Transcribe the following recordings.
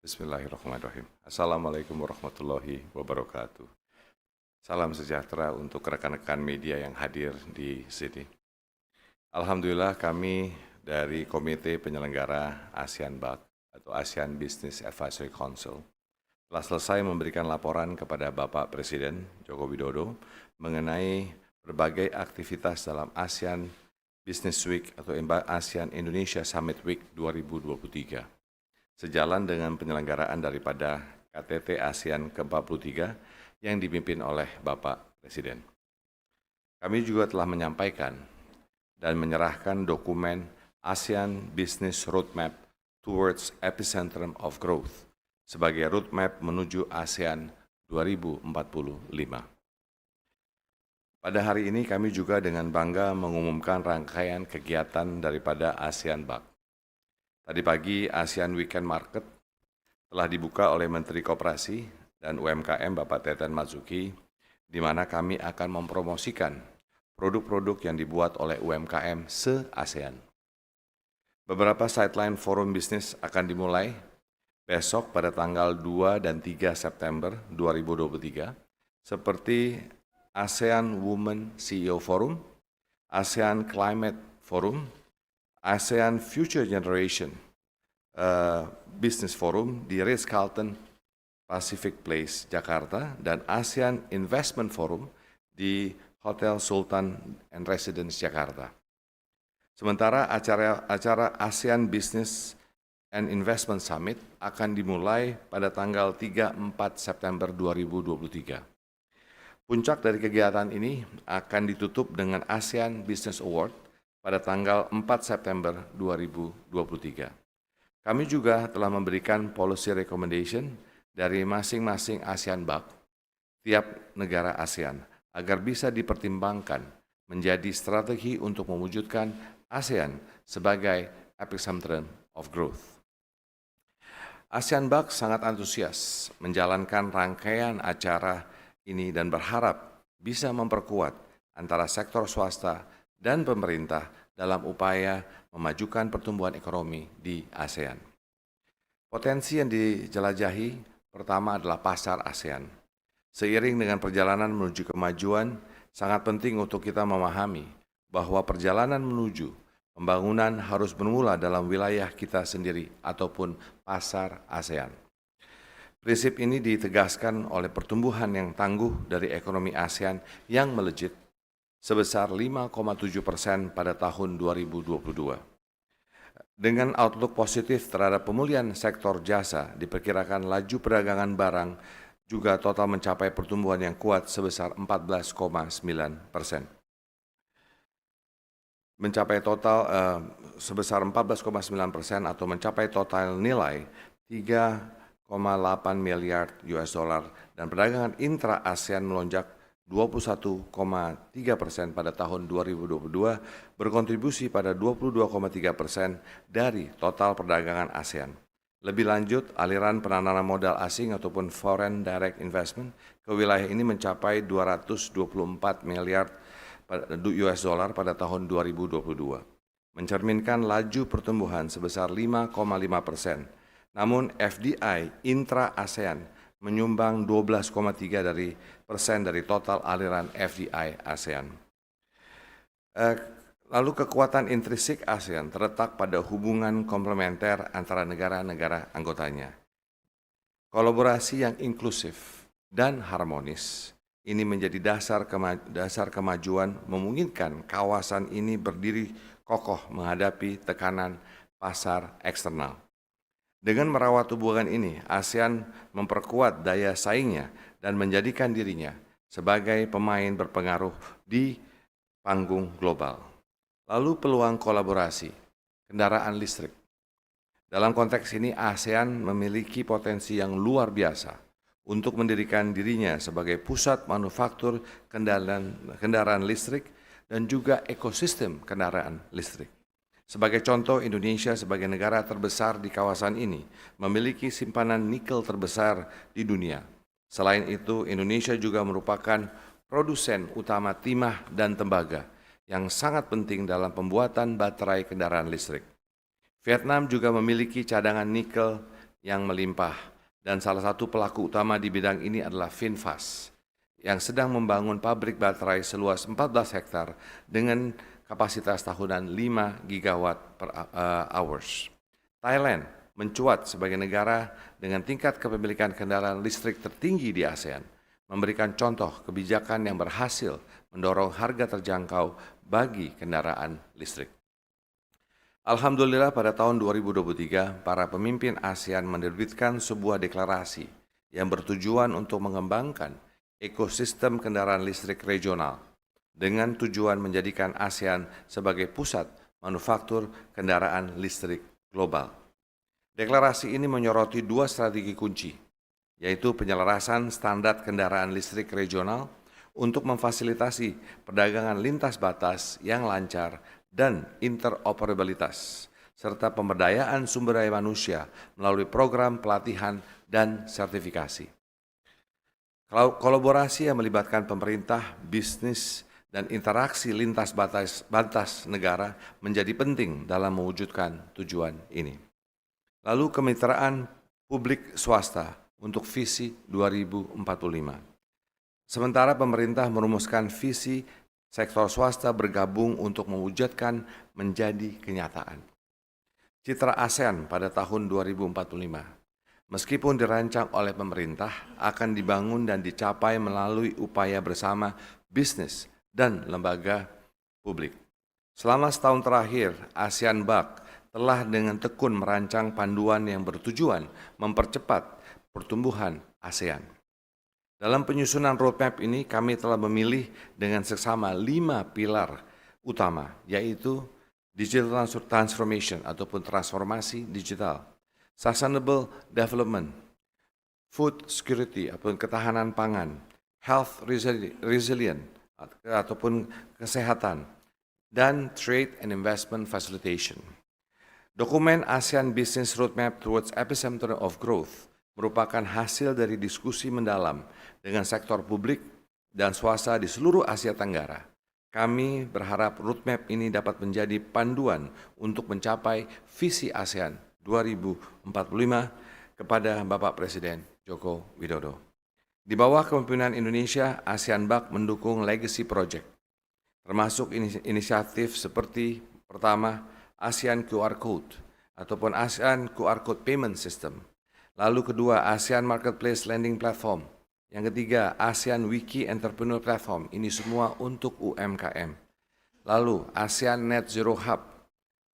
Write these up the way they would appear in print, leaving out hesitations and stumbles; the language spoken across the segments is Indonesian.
Bismillahirrahmanirrahim. Assalamualaikum warahmatullahi wabarakatuh. Salam sejahtera untuk rekan-rekan media yang hadir di sini. Alhamdulillah kami dari Komite Penyelenggara ASEAN BAC atau ASEAN Business Advisory Council telah selesai memberikan laporan kepada Bapak Presiden Joko Widodo mengenai berbagai aktivitas dalam ASEAN Business Week atau ASEAN Indonesia Summit Week 2023. Sejalan dengan penyelenggaraan daripada KTT ASEAN ke-43 yang dipimpin oleh Bapak Presiden. Kami juga telah menyampaikan dan menyerahkan dokumen ASEAN Business Roadmap Towards Epicentrum of Growth sebagai roadmap menuju ASEAN 2045. Pada hari ini kami juga dengan bangga mengumumkan rangkaian kegiatan daripada ASEAN BAC. Tadi pagi ASEAN Weekend Market telah dibuka oleh Menteri Koperasi dan UMKM Bapak Teten Mas-Zuki, di mana kami akan mempromosikan produk-produk yang dibuat oleh UMKM se-ASEAN. Beberapa sideline forum bisnis akan dimulai besok pada tanggal 2 dan 3 September 2023, seperti ASEAN Women CEO Forum, ASEAN Climate Forum, ASEAN Future Generation Business Forum di Ritz-Carlton Pacific Place, Jakarta, dan ASEAN Investment Forum di Hotel Sultan and Residence, Jakarta. Sementara acara ASEAN Business and Investment Summit akan dimulai pada tanggal 3-4 September 2023. Puncak dari kegiatan ini akan ditutup dengan ASEAN Business Award pada tanggal 4 September 2023. Kami juga telah memberikan policy recommendation dari masing-masing ASEAN BAC, tiap negara ASEAN, agar bisa dipertimbangkan menjadi strategi untuk mewujudkan ASEAN sebagai epicentrum of growth. ASEAN BAC sangat antusias menjalankan rangkaian acara ini dan berharap bisa memperkuat antara sektor swasta dan pemerintah dalam upaya memajukan pertumbuhan ekonomi di ASEAN. Potensi yang dijelajahi pertama adalah pasar ASEAN. Seiring dengan perjalanan menuju kemajuan, sangat penting untuk kita memahami bahwa perjalanan menuju pembangunan harus bermula dalam wilayah kita sendiri ataupun pasar ASEAN. Prinsip ini ditegaskan oleh pertumbuhan yang tangguh dari ekonomi ASEAN yang melejit sebesar 5,7% pada tahun 2022. Dengan outlook positif terhadap pemulihan sektor jasa, diperkirakan laju perdagangan barang juga total mencapai pertumbuhan yang kuat sebesar 14,9%. Mencapai total sebesar 14,9% atau mencapai total nilai 3,8 miliar US dollar dan perdagangan intra-ASEAN melonjak 21,3% pada tahun 2022 berkontribusi pada 22,3% dari total perdagangan ASEAN. Lebih lanjut, aliran penanaman modal asing ataupun foreign direct investment ke wilayah ini mencapai 224 miliar US dollar pada tahun 2022, mencerminkan laju pertumbuhan sebesar 5,5%. Namun FDI intra-ASEAN menyumbang 12,3% dari total aliran FDI ASEAN. Lalu kekuatan intrinsik ASEAN terletak pada hubungan komplementer antara negara-negara anggotanya. Kolaborasi yang inklusif dan harmonis ini menjadi dasar kemajuan memungkinkan kawasan ini berdiri kokoh menghadapi tekanan pasar eksternal. Dengan merawat hubungan ini, ASEAN memperkuat daya saingnya dan menjadikan dirinya sebagai pemain berpengaruh di panggung global. Lalu peluang kolaborasi, kendaraan listrik. Dalam konteks ini, ASEAN memiliki potensi yang luar biasa untuk mendirikan dirinya sebagai pusat manufaktur kendaraan listrik dan juga ekosistem kendaraan listrik. Sebagai contoh, Indonesia sebagai negara terbesar di kawasan ini memiliki simpanan nikel terbesar di dunia. Selain itu, Indonesia juga merupakan produsen utama timah dan tembaga yang sangat penting dalam pembuatan baterai kendaraan listrik. Vietnam juga memiliki cadangan nikel yang melimpah, dan salah satu pelaku utama di bidang ini adalah VinFast, yang sedang membangun pabrik baterai seluas 14 hektar dengan kapasitas tahunan 5 gigawatt per hours. Thailand mencuat sebagai negara dengan tingkat kepemilikan kendaraan listrik tertinggi di ASEAN, memberikan contoh kebijakan yang berhasil mendorong harga terjangkau bagi kendaraan listrik. Alhamdulillah pada tahun 2023, para pemimpin ASEAN menerbitkan sebuah deklarasi yang bertujuan untuk mengembangkan ekosistem kendaraan listrik regional dengan tujuan menjadikan ASEAN sebagai pusat manufaktur kendaraan listrik global. Deklarasi ini menyoroti dua strategi kunci, yaitu penyelarasan standar kendaraan listrik regional untuk memfasilitasi perdagangan lintas batas yang lancar dan interoperabilitas, serta pemberdayaan sumber daya manusia melalui program pelatihan dan sertifikasi. Kolaborasi yang melibatkan pemerintah, bisnis, dan interaksi lintas batas negara menjadi penting dalam mewujudkan tujuan ini. Lalu kemitraan publik swasta untuk visi 2045. Sementara pemerintah merumuskan visi, sektor swasta bergabung untuk mewujudkan menjadi kenyataan. Citra ASEAN pada tahun 2045, meskipun dirancang oleh pemerintah, akan dibangun dan dicapai melalui upaya bersama bisnis dan lembaga publik. Selama setahun terakhir, ASEAN Buck telah dengan tekun merancang panduan yang bertujuan mempercepat pertumbuhan ASEAN. Dalam penyusunan roadmap ini, kami telah memilih dengan seksama 5 pilar utama, yaitu digital transformation ataupun transformasi digital, sustainable development, food security ataupun ketahanan pangan, health resilient ataupun kesehatan, dan trade and investment facilitation. Dokumen ASEAN Business Roadmap Towards Epicenter of Growth merupakan hasil dari diskusi mendalam dengan sektor publik dan swasta di seluruh Asia Tenggara. Kami berharap roadmap ini dapat menjadi panduan untuk mencapai visi ASEAN 2045 kepada Bapak Presiden Joko Widodo. Di bawah kepemimpinan Indonesia, ASEAN Buck mendukung legacy project, termasuk inisiatif seperti pertama, ASEAN QR Code ataupun ASEAN QR Code Payment System. Lalu kedua, ASEAN Marketplace Lending Platform. Yang ketiga, ASEAN Wiki Entrepreneur Platform. Ini semua untuk UMKM. Lalu, ASEAN Net Zero Hub,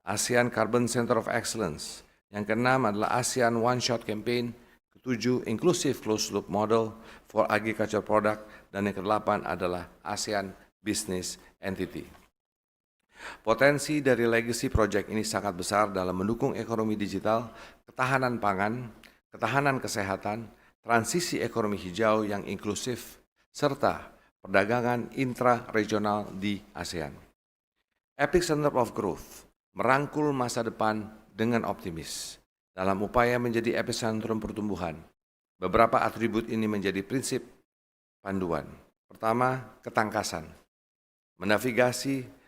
ASEAN Carbon Center of Excellence. Yang keenam adalah ASEAN One Shot Campaign. Ketujuh, Inclusive Closed Loop Model for Agriculture Product. Dan yang kedelapan adalah ASEAN Business Entity. Potensi dari legacy project ini sangat besar dalam mendukung ekonomi digital, ketahanan pangan, ketahanan kesehatan, transisi ekonomi hijau yang inklusif, serta perdagangan intra-regional di ASEAN. Epicenter of Growth merangkul masa depan dengan optimis dalam upaya menjadi epicentrum pertumbuhan. Beberapa atribut ini menjadi prinsip panduan. Pertama, ketangkasan. Menavigasi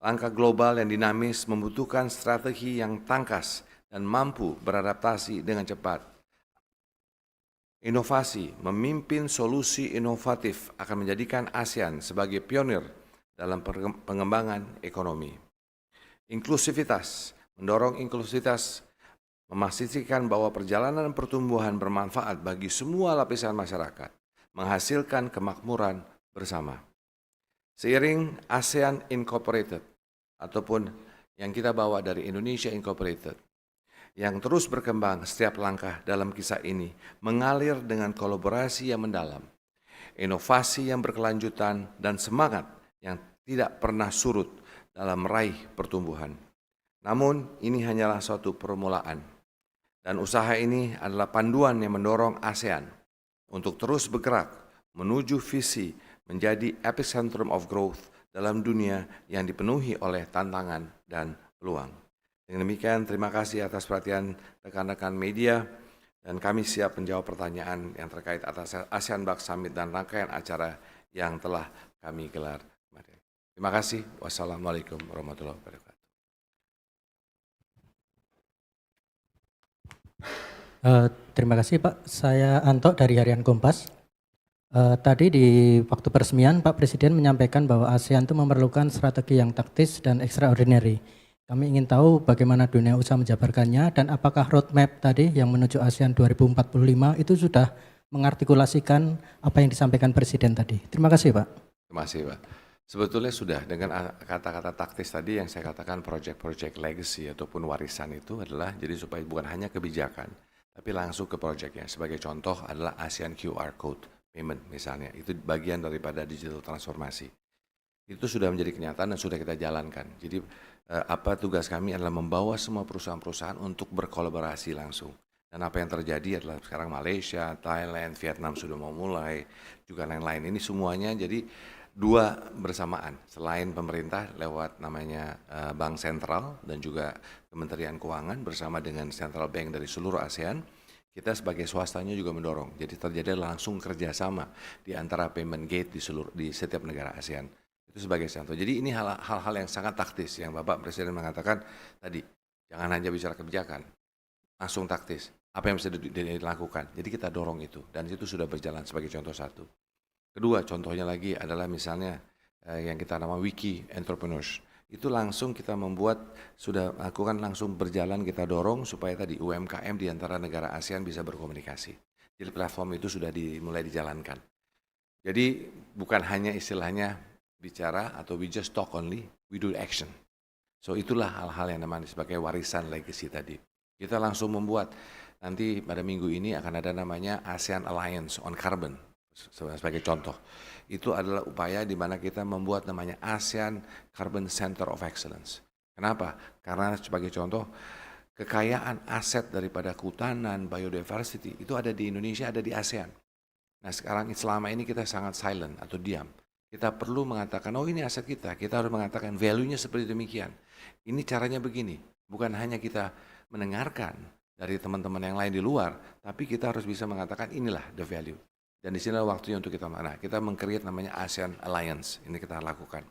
langkah global yang dinamis membutuhkan strategi yang tangkas dan mampu beradaptasi dengan cepat. Inovasi, memimpin solusi inovatif akan menjadikan ASEAN sebagai pionir dalam pengembangan ekonomi. Inklusivitas, mendorong inklusivitas, memastikan bahwa perjalanan pertumbuhan bermanfaat bagi semua lapisan masyarakat, menghasilkan kemakmuran bersama. Seiring ASEAN Incorporated, ataupun yang kita bawa dari Indonesia Incorporated, yang terus berkembang setiap langkah dalam kisah ini mengalir dengan kolaborasi yang mendalam, inovasi yang berkelanjutan, dan semangat yang tidak pernah surut dalam meraih pertumbuhan. Namun, ini hanyalah suatu permulaan, dan usaha ini adalah panduan yang mendorong ASEAN untuk terus bergerak menuju visi menjadi epicentrum of growth dalam dunia yang dipenuhi oleh tantangan dan peluang. Dengan demikian, terima kasih atas perhatian rekan-rekan media, dan kami siap menjawab pertanyaan yang terkait atas ASEAN Buck Summit dan rangkaian acara yang telah kami gelar. Terima kasih. Wassalamualaikum warahmatullahi wabarakatuh. Terima kasih Pak, saya Anto dari Harian Kompas. Tadi di waktu peresmian Pak Presiden menyampaikan bahwa ASEAN itu memerlukan strategi yang taktis dan extraordinary. Kami ingin tahu bagaimana dunia usaha menjabarkannya dan apakah roadmap tadi yang menuju ASEAN 2045 itu sudah mengartikulasikan apa yang disampaikan Presiden tadi. Terima kasih Pak. Terima kasih Pak. Sebetulnya sudah dengan kata-kata taktis tadi yang saya katakan project-project legacy ataupun warisan itu adalah jadi supaya bukan hanya kebijakan, tapi langsung ke projectnya. Sebagai contoh adalah ASEAN QR Code payment misalnya, itu bagian daripada digital transformasi. Itu sudah menjadi kenyataan dan sudah kita jalankan. Jadi apa tugas kami adalah membawa semua perusahaan-perusahaan untuk berkolaborasi langsung. Dan apa yang terjadi adalah sekarang Malaysia, Thailand, Vietnam sudah mau mulai, juga lain-lain. Ini semuanya jadi dua bersamaan. Selain pemerintah lewat namanya Bank Sentral dan juga Kementerian Keuangan bersama dengan Central Bank dari seluruh ASEAN, kita sebagai swastanya juga mendorong. Jadi terjadi langsung kerjasama di antara payment gate di setiap negara ASEAN. Itu sebagai contoh. Jadi ini hal-hal yang sangat taktis yang Bapak Presiden mengatakan tadi. Jangan hanya bicara kebijakan, langsung taktis. Apa yang bisa dilakukan. Jadi kita dorong itu. Dan itu sudah berjalan sebagai contoh satu. Kedua, contohnya lagi adalah misalnya yang kita nama Wiki Entrepreneurs. Itu langsung kita membuat, sudah lakukan langsung berjalan, kita dorong supaya tadi UMKM di antara negara ASEAN bisa berkomunikasi. Jadi platform itu sudah mulai dijalankan. Jadi bukan hanya istilahnya bicara atau we just talk only, we do action. So itulah hal-hal yang namanya sebagai warisan legacy tadi. Kita langsung membuat, nanti pada minggu ini akan ada namanya ASEAN Alliance on Carbon. Sebagai contoh, itu adalah upaya di mana kita membuat namanya ASEAN Carbon Center of Excellence. Kenapa? Karena sebagai contoh, kekayaan aset daripada kehutanan, biodiversity, itu ada di Indonesia, ada di ASEAN. Nah sekarang selama ini kita sangat silent atau diam. Kita perlu mengatakan, oh ini aset kita harus mengatakan value-nya seperti demikian. Ini caranya begini, bukan hanya kita mendengarkan dari teman-teman yang lain di luar, tapi kita harus bisa mengatakan inilah the value. Dan di sini waktunya untuk kita meng-create namanya ASEAN Alliance, ini kita lakukan.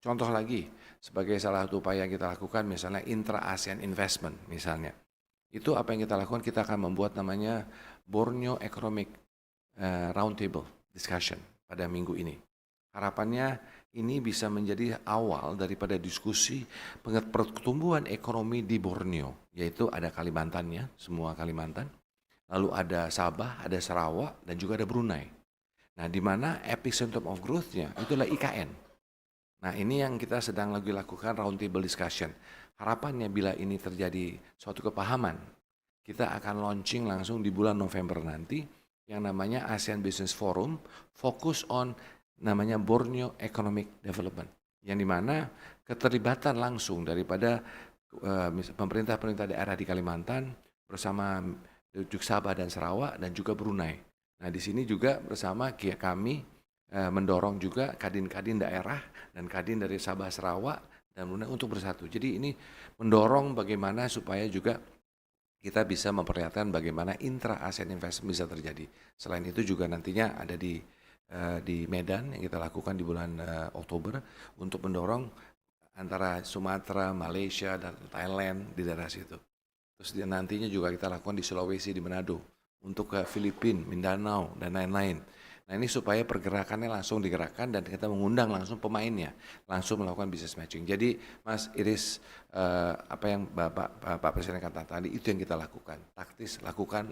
Contoh lagi, sebagai salah satu upaya yang kita lakukan, misalnya intra-ASEAN investment, misalnya. Itu apa yang kita lakukan, kita akan membuat namanya Borneo Economic Roundtable Discussion pada minggu ini. Harapannya ini bisa menjadi awal daripada diskusi pertumbuhan ekonomi di Borneo, yaitu ada Kalimantannya, semua Kalimantan, lalu ada Sabah, ada Sarawak, dan juga ada Brunei. Nah, di mana epicenter of growth-nya itulah IKN. Nah, ini yang kita sedang lagi lakukan roundtable discussion. Harapannya bila ini terjadi suatu kepahaman, kita akan launching langsung di bulan November nanti yang namanya ASEAN Business Forum, fokus on namanya Borneo Economic Development, yang dimana keterlibatan langsung daripada pemerintah-pemerintah daerah di Kalimantan bersama Sabah dan Sarawak dan juga Brunei. Nah di sini juga bersama kami mendorong juga kadin-kadin daerah dan kadin dari Sabah Sarawak dan Brunei untuk bersatu. Jadi ini mendorong bagaimana supaya juga kita bisa memperlihatkan bagaimana intra-ASEAN investment bisa terjadi. Selain itu juga nantinya ada di Medan yang kita lakukan di bulan Oktober untuk mendorong antara Sumatera, Malaysia, dan Thailand di daerah situ. Terus nantinya juga kita lakukan di Sulawesi, di Manado, untuk ke Filipina, Mindanao, dan lain-lain. Nah ini supaya pergerakannya langsung digerakkan dan kita mengundang langsung pemainnya, langsung melakukan business matching. Jadi Mas Iris, apa yang Pak Presiden katakan tadi, itu yang kita lakukan. Taktis, lakukan.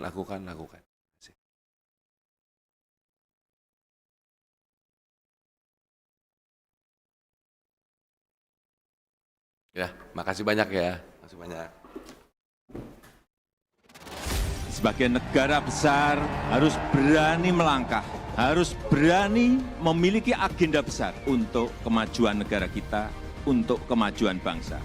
Ya, makasih banyak ya. Makasih banyak. Sebagai negara besar harus berani melangkah, harus berani memiliki agenda besar untuk kemajuan negara kita, untuk kemajuan bangsa.